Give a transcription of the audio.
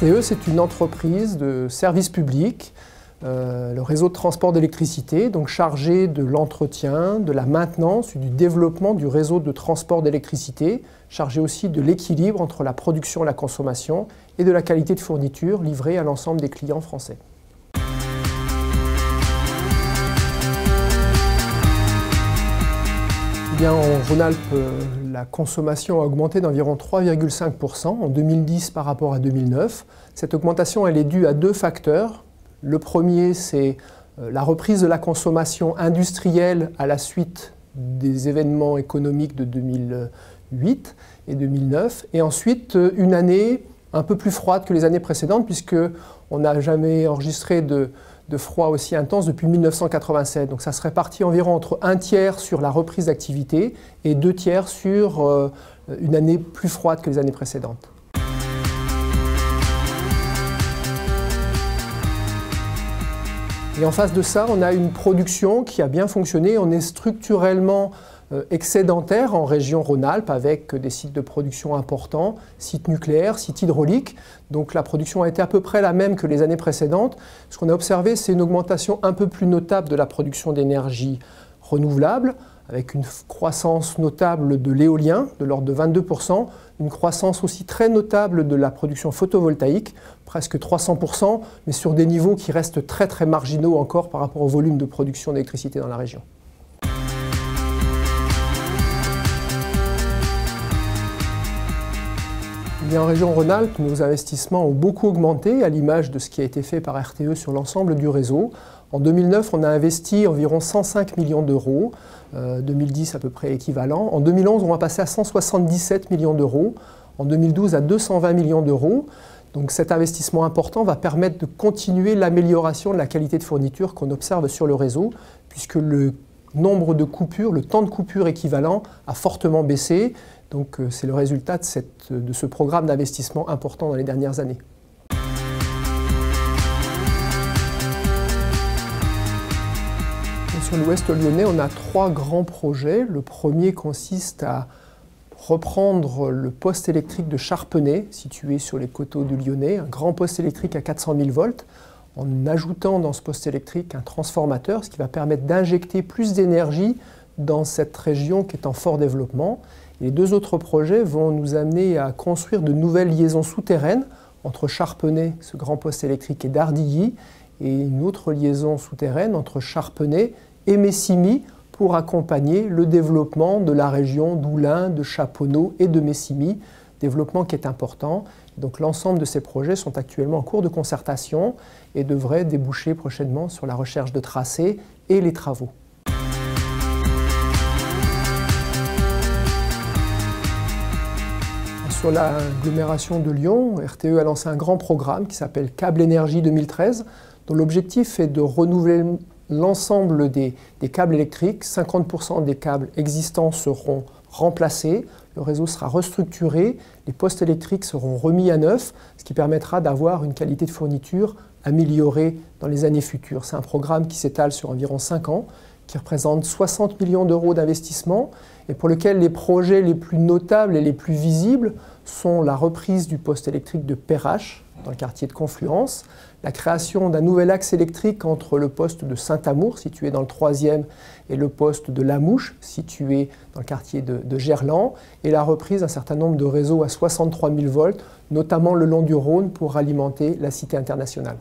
RTE, c'est une entreprise de service public, le réseau de transport d'électricité, donc chargé de l'entretien, de la maintenance, du développement du réseau de transport d'électricité, chargé aussi de l'équilibre entre la production et la consommation et de la qualité de fourniture livrée à l'ensemble des clients français. En Rhône-Alpes, la consommation a augmenté d'environ 3,5% en 2010 par rapport à 2009. Cette augmentation elle est due à deux facteurs. Le premier, c'est la reprise de la consommation industrielle à la suite des événements économiques de 2008 et 2009. Et ensuite, une année un peu plus froide que les années précédentes, puisqu'on n'a jamais enregistré de froid aussi intense depuis 1987. Donc ça se répartit environ entre un tiers sur la reprise d'activité et deux tiers sur une année plus froide que les années précédentes. Et en face de ça, on a une production qui a bien fonctionné. On est structurellement excédentaire en région Rhône-Alpes avec des sites de production importants, sites nucléaires, sites hydrauliques. Donc la production a été à peu près la même que les années précédentes. Ce qu'on a observé, c'est une augmentation un peu plus notable de la production d'énergie renouvelable, avec une croissance notable de l'éolien, de l'ordre de 22%, une croissance aussi très notable de la production photovoltaïque, presque 300%, mais sur des niveaux qui restent très marginaux encore par rapport au volume de production d'électricité dans la région. En région Rhône-Alpes, nos investissements ont beaucoup augmenté, à l'image de ce qui a été fait par RTE sur l'ensemble du réseau. En 2009, on a investi environ 105 millions d'euros, 2010 à peu près équivalent. En 2011, on va passer à 177 millions d'euros, en 2012 à 220 millions d'euros. Donc cet investissement important va permettre de continuer l'amélioration de la qualité de fourniture qu'on observe sur le réseau, puisque le nombre de coupures, le temps de coupure équivalent a fortement baissé. Donc c'est le résultat de ce programme d'investissement important dans les dernières années. Sur l'ouest lyonnais, on a trois grands projets. Le premier consiste à reprendre le poste électrique de Charpenay, situé sur les coteaux du Lyonnais, un grand poste électrique à 400 000 volts, en ajoutant dans ce poste électrique un transformateur, ce qui va permettre d'injecter plus d'énergie dans cette région qui est en fort développement. Et les deux autres projets vont nous amener à construire de nouvelles liaisons souterraines entre Charpenay, ce grand poste électrique, et Dardilly, et une autre liaison souterraine entre Charpenay et Messimie pour accompagner le développement de la région d'Oulin, de Chaponneau et de Messimie, développement qui est important. Donc l'ensemble de ces projets sont actuellement en cours de concertation et devraient déboucher prochainement sur la recherche de tracés et les travaux. Sur l'agglomération de Lyon, RTE a lancé un grand programme qui s'appelle Câble Énergie 2013, dont l'objectif est de renouveler l'ensemble des câbles électriques. 50% des câbles existants seront remplacés, le réseau sera restructuré, les postes électriques seront remis à neuf, ce qui permettra d'avoir une qualité de fourniture améliorée dans les années futures. C'est un programme qui s'étale sur environ 5 ans, qui représente 60 millions d'euros d'investissement et pour lequel les projets les plus notables et les plus visibles sont la reprise du poste électrique de Perrache, dans le quartier de Confluence, la création d'un nouvel axe électrique entre le poste de Saint-Amour, situé dans le 3e, et le poste de La Mouche, situé dans le quartier de Gerland, et la reprise d'un certain nombre de réseaux à 63 000 volts, notamment le long du Rhône, pour alimenter la Cité internationale.